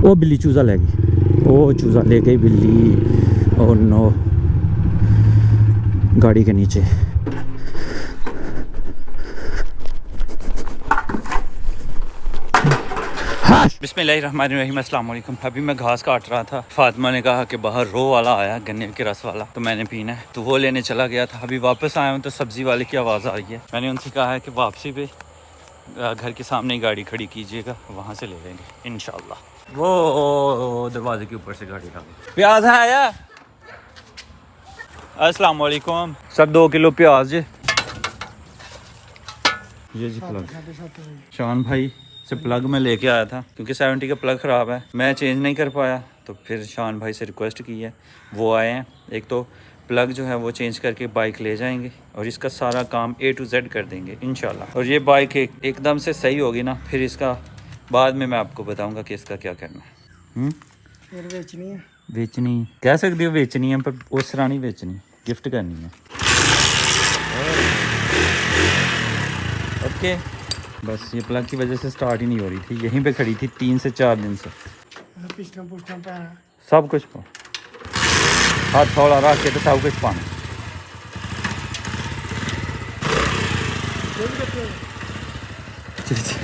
ओ बिल्ली चूज़ा ले गई, ओ चूज़ा ले गई बिल्ली। ओ नो, गाड़ी के नीचे। बिस्मिल्लाहिर्रहमानिर्रहीम, अस्सलाम वालेकुम। अभी मैं घास काट रहा था, फातिमा ने कहा कि बाहर रो वाला आया, गन्ने के रस वाला, तो मैंने पीना है, तो वो लेने चला गया था। अभी वापस आया हूँ तो सब्ज़ी वाले की आवाज़ आ रही है। मैंने उनसे कहा है कि वापसी पे घर के सामने ही गाड़ी खड़ी कीजिएगा, वहाँ से ले लेंगे इंशाल्लाह। वो दरवाजे के ऊपर से गाड़ी आ गई। प्याज है आया? अस्सलाम वालेकुम सर, 2 किलो प्याज जी। ये जी प्लग शान भाई से प्लग मैं लेके आया था, क्योंकि 70 का प्लग ख़राब है, मैं चेंज नहीं कर पाया, तो फिर शान भाई से रिक्वेस्ट की है, वो आए हैं। एक तो प्लग जो है वो चेंज करके बाइक ले जाएंगे और इसका सारा काम A to Z कर देंगे इंशाल्लाह। और ये बाइक एकदम से सही होगी ना, फिर इसका बाद में मैं आपको बताऊँगा कि इसका क्या करना है। फिर बेचनी है, बेचनी कह सकती हो, बेचनी है, पर उस तरह नहीं बेचनी, गिफ्ट करनी है। ओके, बस ये प्लग की वजह से स्टार्ट ही नहीं हो रही थी, यहीं पे खड़ी थी 3 से 4 दिन से। पिस्टन पुस्टन पाना सब कुछ पा हाथ थोड़ा रख के तो सब कुछ पाना।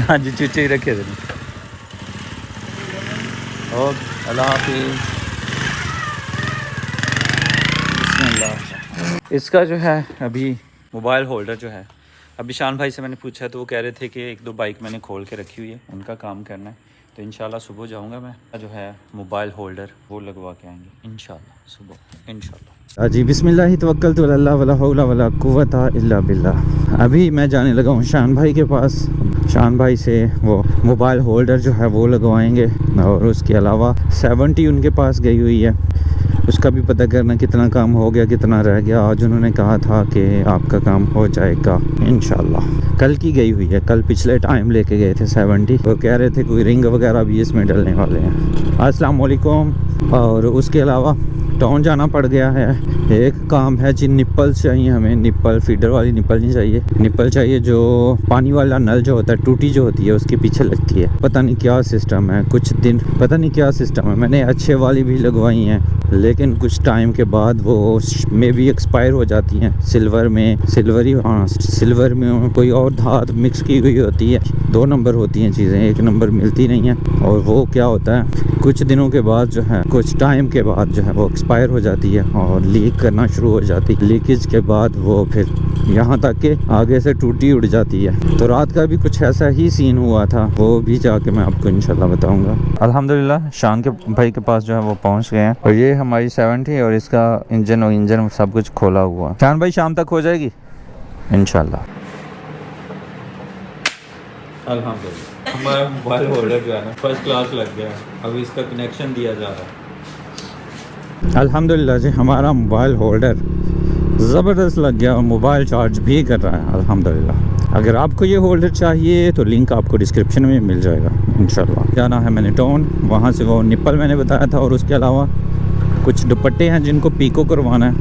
हाँ जी, चूचे ही रखे थे। ओके, अल्लाह हाफिज़। बिस्मिल्लाह। इसका जो है अभी मोबाइल होल्डर जो है, अभी शान भाई से मैंने पूछा तो वो कह रहे थे कि 1-2 बाइक मैंने खोल के रखी हुई है, उनका काम करना है, तो इंशाल्लाह सुबह जाऊंगा मैं, जो है मोबाइल होल्डर वो लगवा के आएंगे इंशाल्लाह सुबह इंशाल्लाह। जी बिस्मिल्लाह तवक्कलतु अल्लाह वला हौला वला कुव्वता इल्ला बिल्लाह। अभी मैं जाने लगा हूँ शान भाई के पास, शान भाई से वो मोबाइल होल्डर जो है वो लगवाएंगे, और उसके अलावा 70 उनके पास गई हुई है, उसका भी पता करना कितना काम हो गया, कितना रह गया। आज उन्होंने कहा था कि आपका काम हो जाएगा इंशाल्लाह। कल की गई हुई है, कल पिछले टाइम लेके गए थे 70, तो कह रहे थे कोई रिंग वगैरह भी इसमें डलने वाले हैं। अस्सलाम वालेकुम। और उसके अलावा टाउन जाना पड़ गया है, एक काम है जी, निप्पल चाहिए हमें, निप्पल फीडर वाली निप्पल नहीं चाहिए, निप्पल चाहिए जो पानी वाला नल जो होता है, टूटी जो होती है उसके पीछे लगती है। पता नहीं क्या सिस्टम है, कुछ दिन पता नहीं क्या सिस्टम है। मैंने अच्छे वाली भी लगवाई हैं, लेकिन कुछ टाइम के बाद वो में भी एक्सपायर हो जाती हैं। सिल्वर में सिल्वर में कोई और धात मिक्स की हुई होती है, 2 नंबर होती हैं चीज़ें, 1 नंबर मिलती नहीं है। और वो क्या होता है, कुछ दिनों के बाद जो है, कुछ टाइम के बाद जो है वो एक्सपायर हो जाती है और लीक करना शुरू हो जाती है। लीकेज के बाद वो फिर यहाँ तक के आगे से टूटी उड़ जाती है। तो रात का भी कुछ ऐसा ही सीन हुआ था, वो भी जाके मैं आपको इंशाल्लाह बताऊंगा। अल्हम्दुलिल्लाह शान के भाई के पास जो है वो पहुंच गए हैं, और ये हमारी 70 और इसका इंजन सब कुछ खोला हुआ। शान भाई शाम तक हो जाएगी इंशाल्लाह। अल्हम्दुलिल्लाह हमारा मोबाइल होल्डर जो है ना फर्स्ट क्लास लग गया है, अभी इसका कनेक्शन दिया जा रहा है। अल्हम्दुलिल्लाह जी, हमारा मोबाइल होल्डर ज़बरदस्त लग गया और मोबाइल चार्ज भी कर रहा है अल्हम्दुलिल्लाह। अगर आपको ये होल्डर चाहिए तो लिंक आपको डिस्क्रिप्शन में मिल जाएगा इंशाल्लाह। जाना है मैंने टाउन, वहाँ से वो निप्पल मैंने बताया था, और उसके अलावा कुछ दुपट्टे हैं जिनको पीको करवाना है।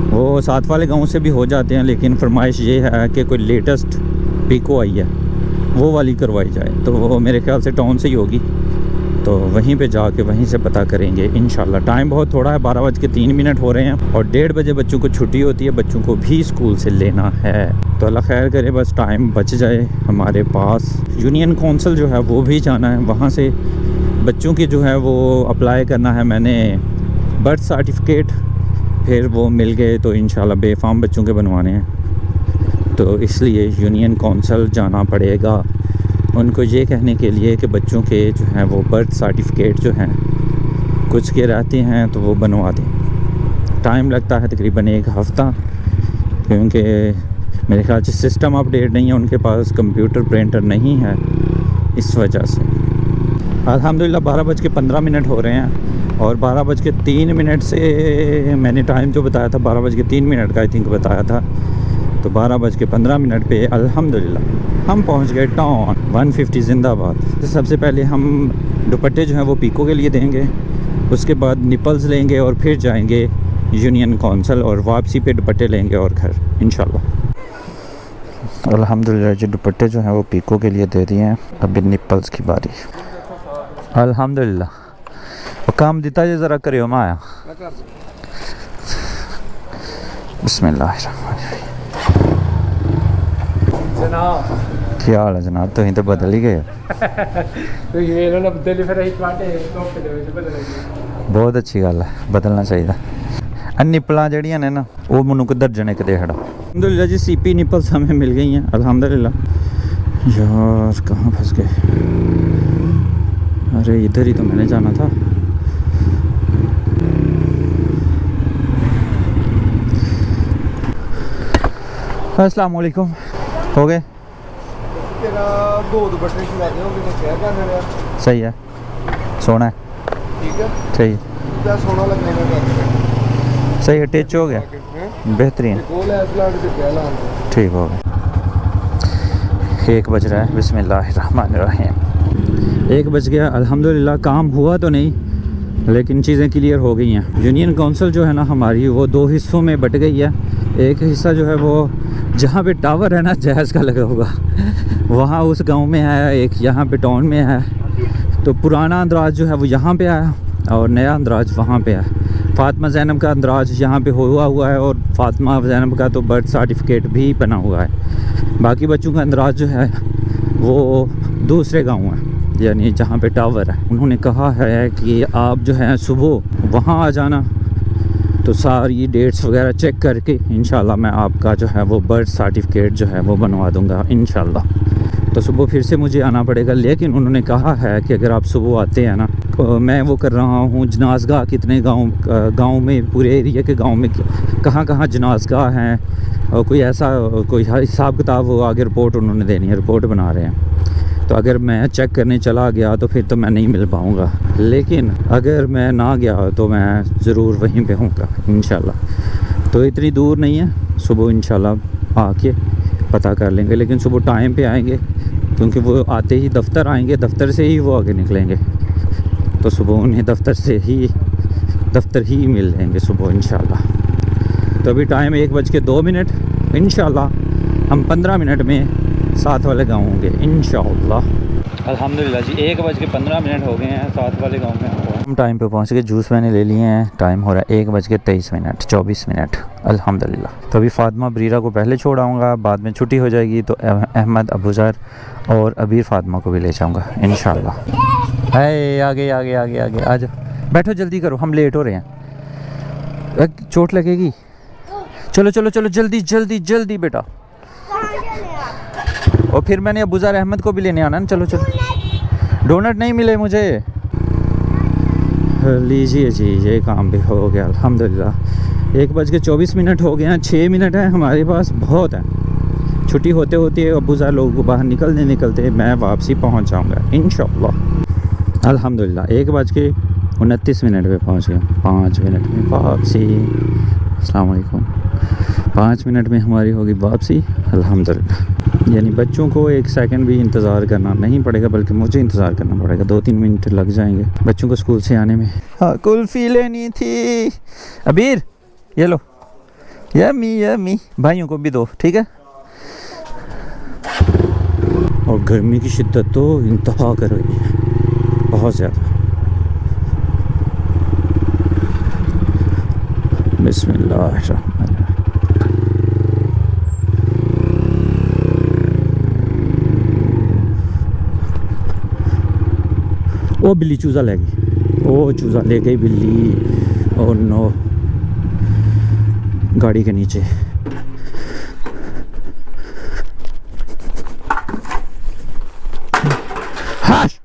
वो साथ वाले गाँव से भी हो जाते हैं, लेकिन फरमाइश ये है कि कोई लेटेस्ट पीको आई है वो वाली करवाई जाए, तो वो मेरे ख्याल से टाउन से ही होगी, तो वहीं पे जाके वहीं से पता करेंगे इंशाल्लाह। टाइम बहुत थोड़ा है, 12:03 हो रहे हैं, और 1:30 बजे बच्चों को छुट्टी होती है, बच्चों को भी स्कूल से लेना है। तो अल्लाह खैर करे, बस टाइम बच जाए हमारे पास। यूनियन काउंसिल जो है वो भी जाना है, वहाँ से बच्चों की जो है वो अप्लाई करना है। मैंने बर्थ सर्टिफिकेट फिर वो मिल गए, तो इंशाल्लाह बेफाम बच्चों के बनवाने हैं, तो इसलिए यूनियन काउंसिल जाना पड़ेगा उनको ये कहने के लिए कि बच्चों के जो हैं वो बर्थ सर्टिफिकेट जो हैं कुछ के रहते हैं तो वो बनवा दें। टाइम लगता है तकरीबन 1 हफ़्ता, क्योंकि मेरे ख्याल से सिस्टम अपडेट नहीं है, उनके पास कंप्यूटर प्रिंटर नहीं है, इस वजह से। अल्हम्दुलिल्लाह 12:15 हो रहे हैं, और 12:03 से मैंने टाइम जो बताया था 12:03 का आई थिंक बताया था, तो 12:15 पे अल्हम्दुलिल्लाह हम पहुंच गए टाउन। 150 जिंदाबाद। तो सबसे पहले हम दुपट्टे जो हैं वो पीको के लिए देंगे, उसके बाद निपल्स लेंगे, और फिर जाएंगे यूनियन काउंसिल, और वापसी पे दुपट्टे लेंगे और घर इंशाल्लाह। अल्हम्दुलिल्लाह जो दुपट्टे जो हैं वो पीको के लिए दे दिए हैं, अभी निपल्स की बारी। अल्हम्दुलिल्लाह वो काम दिता जे ज़रा करियो मैं आया बिस्मिल्लाहिर्रहमानिर्रहीम जनाब क्या हाल है जनाब तुसीं तो बदल ही गए तो ये ना बदली फिर एक बाटे तो बदल बहुत अच्छी गल है बदलना चाहिए निपलां जड़ियां ने ना वो मैनू को दर्जन एक दे खड़ा अल्हम्दुलिल्लाह जी सीपी निपल्स हमें मिल गई हैं अल्हम्दुलिल्लाह यार कहाँ फंस गए अरे इधर ही तो मैंने जाना था अस्सलाम वालेकुम हो गए तेरा दो दुपट्टे सिलाते होंगे तो क्या करने रहा सही है सोना है ठीक है सही क्या सोना लगने में सही है टिच हो गया बेहतरीन गोल है प्लांट से क्या लाना ठीक हो गया 1 बज रहा है बिस्मिल्लाहिर्रहमानिर्रहीम 1 बज गया अल्हम्दुलिल्लाह काम हुआ तो नहीं लेकिन चीज़ें क्लियर हो गई हैं यूनियन काउंसिल जो है ना हमारी वो 2 हिस्सों में बट गई है एक हिस्सा जो है वो जहाँ पे टावर है ना जहाज़ का लगा हुआ वहाँ उस गांव में आया एक यहाँ पे टाउन में आया तो पुराना अंदराज जो है वो यहाँ पे आया और नया अंदराज वहाँ पे आया फ़ातिमा ज़ैनब का अंदराज यहाँ पे हुआ है और फ़ातिमा ज़ैनब का तो बर्थ सर्टिफिकेट भी बना हुआ है बाकी बच्चों का अंदराज जो है वो दूसरे गांव है यानी जहाँ पे टावर है उन्होंने कहा है कि आप जो है सुबह वहाँ आ जाना तो सारी डेट्स वगैरह चेक करके इंशाल्लाह मैं आपका जो है वो बर्थ सर्टिफिकेट जो है वो बनवा दूँगा इंशाल्लाह तो सुबह फिर से मुझे आना पड़ेगा लेकिन उन्होंने कहा है कि अगर आप सुबह आते हैं ना तो मैं वो कर रहा हूँ जनाज़गाह कितने गांव में पूरे एरिया के गांव में कहाँ कहाँ जनाज़गाह हैं और कोई ऐसा कोई हिसाब किताब वो आगे रिपोर्ट उन्होंने देनी है रिपोर्ट बना रहे हैं तो अगर मैं चेक करने चला गया तो फिर तो मैं नहीं मिल पाऊँगा लेकिन अगर मैं ना गया तो मैं ज़रूर वहीं पे हूँगा इंशाल्लाह तो इतनी दूर नहीं है सुबह इंशाल्लाह आके पता कर लेंगे लेकिन सुबह टाइम पे आएंगे क्योंकि वो आते ही दफ्तर आएंगे दफ्तर से ही वो आगे निकलेंगे तो सुबह उन्हें दफ्तर ही मिल लेंगे सुबह इंशाल्लाह तो अभी टाइम 1:02 इंशाल्लाह हम 15 मिनट में साथ वाले गाँव होंगे इंशाल्लाह अल्हम्दुलिल्लाह जी 1:15 हो गए हैं साथ वाले गाँव में हम टाइम पे पहुंच गए जूस मैंने ले लिए हैं टाइम हो रहा है 1:23 24 मिनट अल्हम्दुलिल्लाह तो अभी फ़ातिमा बरीरा को पहले छोड़ आऊँगा बाद में छुट्टी हो जाएगी तो अहमद अबूज़र और अबीर फ़ातिमा को भी ले जाऊँगा इंशाल्लाह है आगे आ जाओ बैठो जल्दी करो हम लेट हो रहे हैं चोट लगेगी चलो जल्दी बेटा और फिर मैंने अबूज़र अहमद को भी लेने आना ना चलो डोनट नहीं मिले मुझे लीजिए जी ये काम भी हो गया अल्हम्दुलिल्लाह 1:24 हो गए हैं 6 मिनट है हमारे पास बहुत है छुट्टी होते होते अबूज़र लोगों को बाहर निकलते मैं वापसी पहुंच जाऊंगा इंशाअल्लाह अल्हम्दुलिल्लाह 1:29 पे पहुंच गए 5 मिनट में वापसी अस्सलाम वालेकुम 5 मिनट में हमारी होगी वापसी अल्हम्दुलिल्लाह यानी बच्चों को 1 सेकंड भी इंतज़ार करना नहीं पड़ेगा बल्कि मुझे इंतज़ार करना पड़ेगा 2-3 मिनट लग जाएंगे बच्चों को स्कूल से आने में हाँ कुल्फ़ी लेनी थी अबीर ये लो यम्मी भाइयों को भी दो ठीक है और गर्मी की शिद्दत तो इंतहा कर रही है बहुत ज़्यादा बिस्मिल्लाह ओ बिल्ली चूज़ा ले गई ओ चूज़ा ले गई बिल्ली ओ नो गाड़ी के नीचे हाश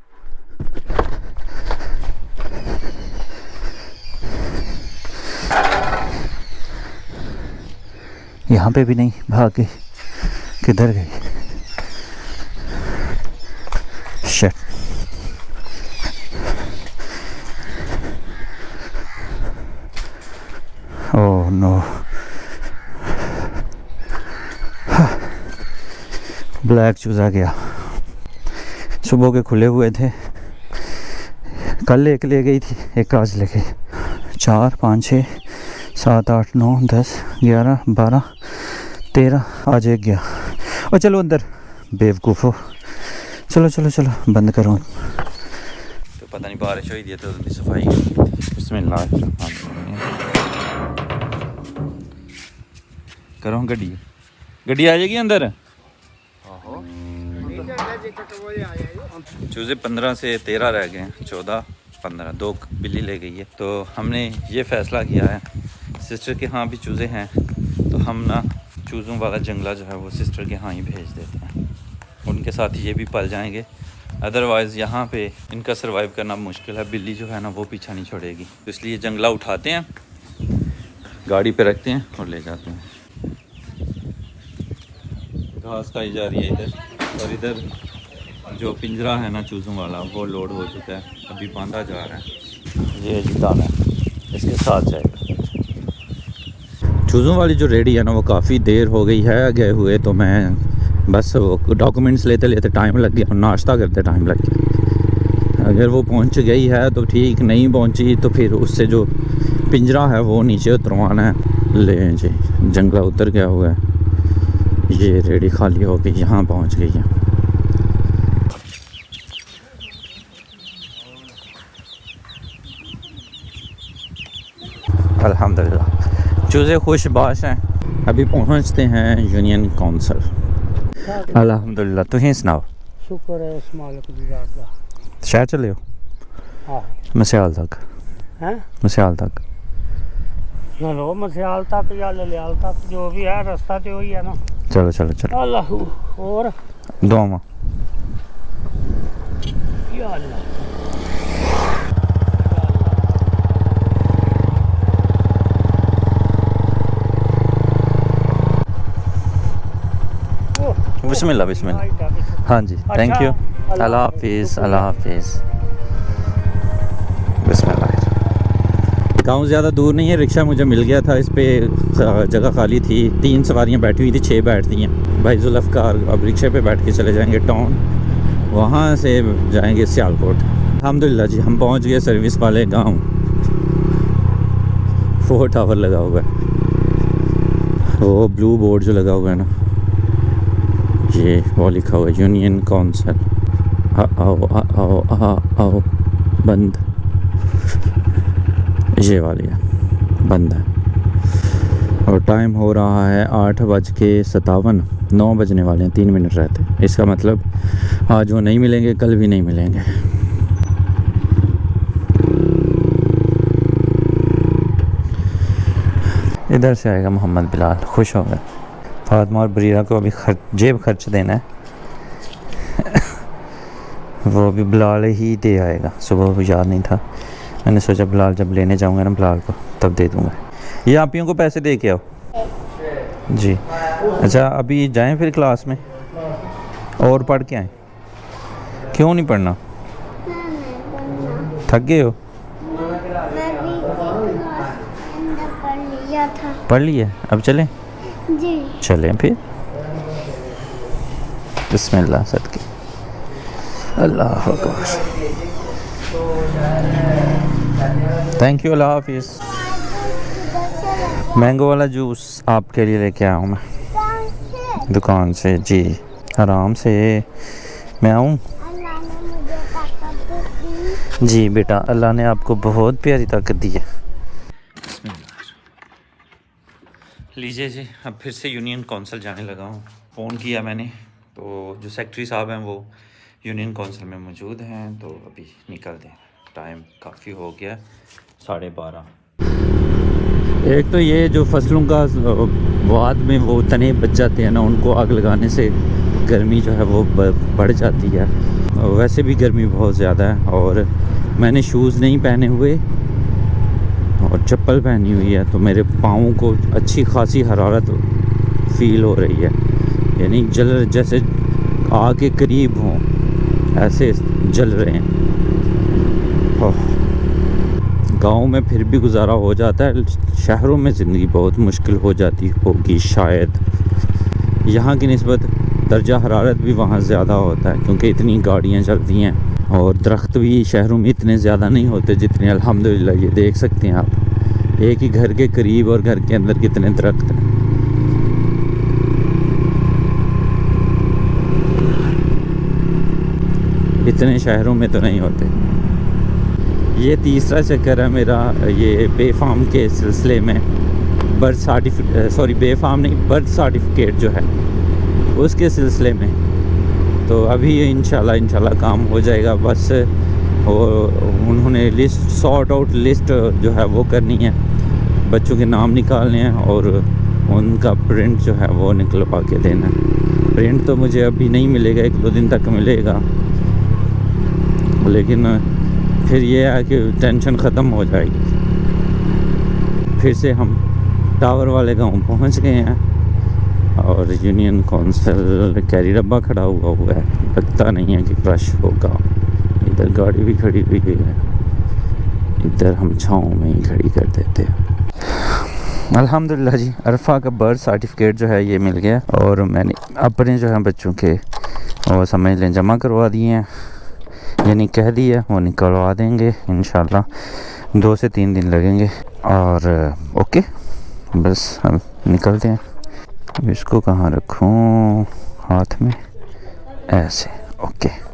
यहाँ पे भी नहीं भाग गई किधर गई शिट ओह नो ब्लैक चूज़ा गया सुबह के खुले हुए थे कल एक ले गई थी एक आज ले गई 4 5 6 7 8 9 10 11 12 13 आज एक गया और चलो अंदर बेवकूफ़ो चलो बंद करो तो तो पता नहीं बारिश हुई थी तो उनकी सफाई की थी। बिस्मिल्लाह करो गड्डी गड्डी आ जाएगी अंदर। चूज़े 15 से 13 रह गए हैं, 14 15 2 बिल्ली ले गई है। तो हमने ये फ़ैसला किया है, सिस्टर के यहाँ भी चूज़े हैं तो हम ना चूज़ों वाला जंगला जो है वो सिस्टर के यहाँ ही भेज देते हैं, उनके साथ ये भी पल जाएंगे। अदरवाइज़ यहाँ पे इनका सर्वाइव करना मुश्किल है, बिल्ली जो है ना वो पीछा नहीं छोड़ेगी। तो इसलिए जंगला उठाते हैं, गाड़ी पे रखते हैं और ले जाते हैं। घास खाई जा रही है इधर, और इधर जो पिंजरा है ना चूज़ों वाला वो लोड हो चुका है, अभी बांधा जा रहा है। ये जी दाना इसके साथ जाएगा। चूज़ों वाली जो रेडी है ना वो काफ़ी देर हो गई है गए हुए, तो मैं बस वो डॉक्यूमेंट्स लेते लेते टाइम लग गया, नाश्ता करते टाइम लग गया। अगर वो पहुंच गई है तो ठीक, नहीं पहुंची तो फिर उससे जो पिंजरा है वो नीचे उतरवाना है। ले जी जंगला उतर गया हुआ है, ये रेडी खाली हो गई, यहाँ पहुँच गई है। अल्हम्दुलिल्लाह चूज़े खुशबाश हैं। अभी पहुँचते हैं यूनियन कौंसल। अल्हम्दुलिल्लाह तुम सुनाओ। शुक्र है उस मालिक दा। शहर चले हो? हाँ मसियाल तक हैं, मसियाल तक चलो मसियाल तक या ललियाल तक जो भी है रास्ता तो वही है ना। चलो चलो चलो। अल्लाह और दुआ या अल्लाह। बिस्मिल्लाह बिस्मिल्लाह। हाँ जी थैंक यू। अल्लाह हाफिज़ अल्लाह हाफिज़। बिस्मिल्लाह। गांव ज़्यादा दूर नहीं है, रिक्शा मुझे मिल गया था, इस पे जगह खाली थी, 3 सवारियां बैठी हुई थी, 6 बैठती हैं। भाई जुल्फ़कार अब रिक्शे पे बैठ के चले जाएंगे टाउन, वहाँ से जाएंगे सियालकोट। अल्हम्दुलिल्लाह जी हम पहुँच गए सर्विस वाले गाँव। 4 टावर लगा हुआ है, वो ब्लू बोर्ड जो लगा हुआ है ना ये वो लिखा हुआ है यूनियन कौंसल। आओ आओ आओ आओ बंद, ये वाली है बंद है। और टाइम हो रहा है 8:57, 9 बजने वाले हैं, 3 मिनट रहते हैं। इसका मतलब आज वो नहीं मिलेंगे, कल भी नहीं मिलेंगे। इधर से आएगा मोहम्मद बिलाल, खुश हो गए। फातिमा और बरीरा को अभी जेब खर्च देना है वो भी बिलाल ही दे आएगा, सुबह वो याद नहीं था, मैंने सोचा बिलाल जब लेने जाऊंगा ना बिलाल को तब दे दूंगा। ये आपियों को पैसे दे के आओ जी। अच्छा अभी जाएं फिर क्लास में और पढ़ के आएँ। क्यों नहीं पढ़ना? थक गए हो? पढ़ लिया, अब चलें? जी चलें फिर। बिस्मिल्लाह सदके अल्लाह अकबर। थैंक यू अल्लाह हाफिज़। मैंगो वाला जूस आपके लिए लेके आया हूँ मैं दुकान से जी। आराम से मैं आऊँ जी। बेटा अल्लाह ने आपको बहुत प्यारी ताकत दी है। लीजिए जी अब फिर से यूनियन कौंसल जाने लगा हूँ। फ़ोन किया मैंने तो जो सेक्रेटरी साहब हैं वो यूनियन कौंसल में मौजूद हैं, तो अभी निकलते हैं, टाइम काफ़ी हो गया 12:30। एक तो ये जो फसलों का बाद में वो तने बच जाते हैं ना, उनको आग लगाने से गर्मी जो है वो बढ़ जाती है। वैसे भी गर्मी बहुत ज़्यादा है और मैंने शूज़ नहीं पहने हुए और चप्पल पहनी हुई है, तो मेरे पाँवों को अच्छी खासी हरारत फील हो रही है, यानी जल जैसे आग के करीब हों ऐसे जल रहे हैं। गांव में फिर भी गुजारा हो जाता है, शहरों में ज़िंदगी बहुत मुश्किल हो जाती होगी शायद। यहाँ की निस्बत दर्जा हरारत भी वहाँ ज़्यादा होता है क्योंकि इतनी गाड़ियाँ चलती हैं, और दरख्त भी शहरों में इतने ज़्यादा नहीं होते जितने अल्हम्दुलिल्लाह ये देख सकते हैं आप, एक ही घर के करीब और घर के अंदर कितने दरख्त हैं। इतने शहरों में तो नहीं होते। ये तीसरा चक्कर है मेरा ये बे फार्म के सिलसिले में। बर्थ सर्टिफिकेट बे फार्म नहीं, बर्थ सर्टिफिकेट जो है उसके सिलसिले में। तो अभी इंशाल्लाह काम हो जाएगा। बस और उन्होंने लिस्ट सॉर्ट आउट लिस्ट जो है वो करनी है, बच्चों के नाम निकालने हैं और उनका प्रिंट जो है वो निकलवा के देना है। प्रिंट तो मुझे अभी नहीं मिलेगा, 1-2 दिन तक मिलेगा, लेकिन फिर ये है कि टेंशन ख़त्म हो जाएगी। फिर से हम टावर वाले गांव पहुंच गए हैं और यूनियन काउंसिल कैरी डब्बा खड़ा हुआ है। लगता नहीं है कि क्रश होगा। इधर गाड़ी भी खड़ी हुई है, इधर हम छाँव में ही खड़ी कर देते हैं। अल्हम्दुलिल्लाह जी, अरफा का बर्थ सर्टिफिकेट जो है ये मिल गया और मैंने अपने जो है बच्चों के वो समझ लें जमा करवा दिए हैं, यानी कह दिया वो निकलवा देंगे इंशाल्लाह। 2 से 3 दिन लगेंगे और ओके बस हम निकलते हैं। इसको कहाँ रखूँ? हाथ में ऐसे, ओके।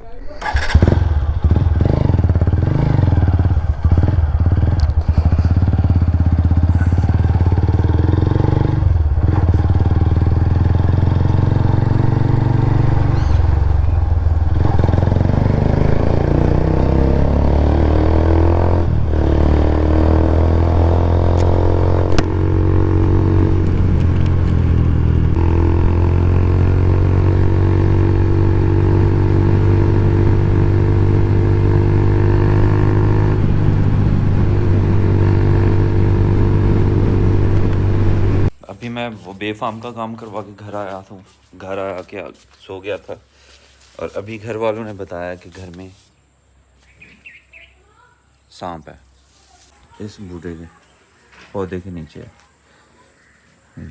अभी मैं वो बे फार्म का काम करवा के घर आया था, घर आया के सो गया था और अभी घर वालों ने बताया कि घर में सांप है इस बूढ़े के पौधे के नीचे है।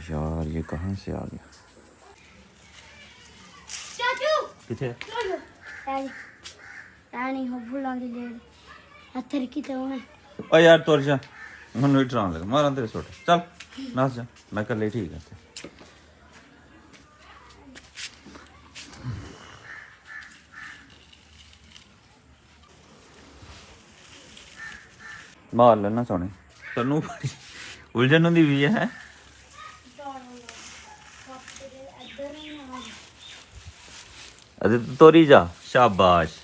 यार ये कहाँ से आ गया? किथे रानी हो भूला दी ले हथर की तो मैं ओ यार तोर जा मन वेट रहा लगा मारा तेरे सोटे चल नाच जा मैं कर ले ठीक है। मार लेना सोने तनु उलझन होंदी भी है। अरे तोरी जा शाबाश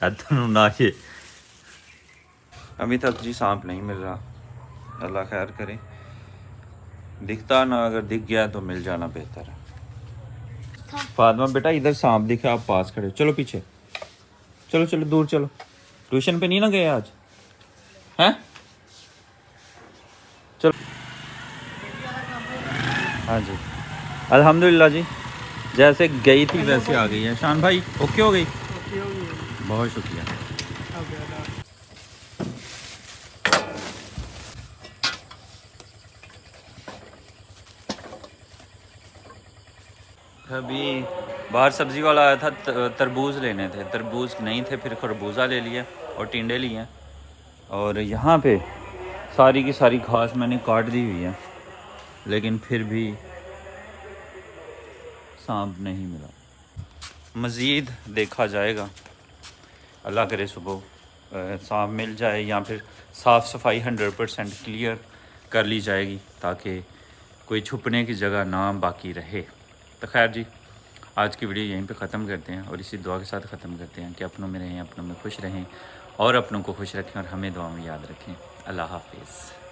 तनु नाचे। अभी तक जी सांप नहीं मिल रहा, अल्लाह खैर करे। दिखता ना, अगर दिख गया तो मिल जाना बेहतर है। फातिमा बेटा इधर सांप दिखा, आप पास खड़े, चलो पीछे चलो चलो दूर चलो। ट्यूशन पे नहीं ना गए आज हैं? चलो हाँ जी अल्हम्दुलिल्लाह जी, जैसे गई थी वैसे आ गई है। शान भाई ओके हो गई? बहुत शुक्रिया। अभी बाहर सब्ज़ी वाला आया था, तरबूज लेने थे, तरबूज नहीं थे, फिर खरबूजा ले लिया और टिंडे लिए हैं। और यहाँ पे सारी की सारी घास मैंने काट दी हुई है, लेकिन फिर भी सांप नहीं मिला। मज़ीद देखा जाएगा, अल्लाह करे सुबह सांप मिल जाए या फिर साफ़ सफाई 100% क्लियर कर ली जाएगी ताकि कोई छुपने की जगह ना बाकी रहे। तो खैर जी, आज की वीडियो यहीं पे ख़त्म करते हैं और इसी दुआ के साथ ख़त्म करते हैं कि अपनों में रहें, अपनों में खुश रहें और अपनों को खुश रखें और हमें दुआ में याद रखें। अल्लाह हाफिज़।